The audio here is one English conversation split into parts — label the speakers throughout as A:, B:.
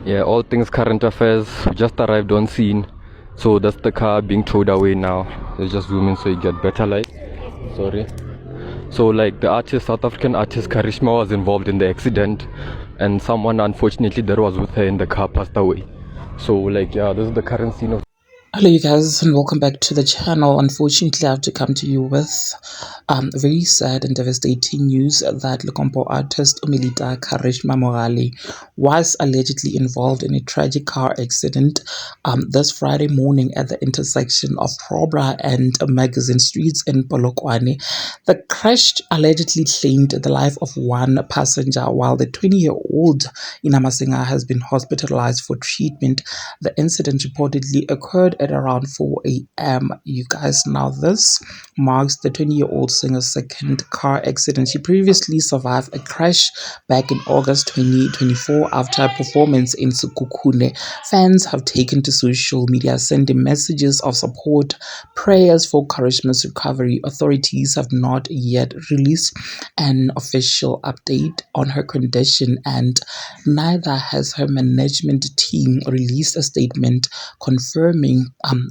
A: Yeah, all things current affairs. We just arrived on scene. So that's the car being towed away now. Let's just zoom in so you get better light. Sorry. So like the artist, South African artist Karishma was involved in the accident, and someone unfortunately that was with her in the car passed away. So like yeah, this is the current scene of.
B: Hello, you guys, and welcome back to the channel. Unfortunately, I have to come to you with very sad and devastating news that Lukompo artist Umilita Karishma Morali was allegedly involved in a tragic car accident this Friday morning at the intersection of Probra and Magazine Streets in Polokwane. The crash allegedly claimed the life of one passenger, while the 20-year-old Inamasinga has been hospitalized for treatment. The incident reportedly occurred at around 4 a.m. You guys, now this marks the 20-year-old singer's second car accident. She previously survived a crash back in August 2024 after a performance in Sekhukhune. Fans have taken to social media sending messages of support, prayers for Karishma's recovery. Authorities have not yet released an official update on her condition, and neither has her management team released a statement confirming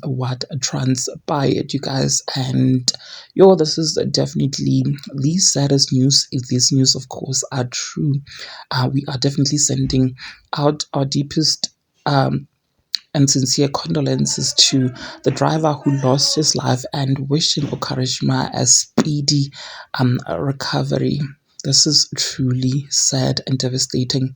B: what transpired, you guys. And this is definitely the saddest news. If this news, of course, are true, we are definitely sending out our deepest and sincere condolences to the driver who lost his life, and wishing Karishma a speedy recovery. This is truly sad and devastating.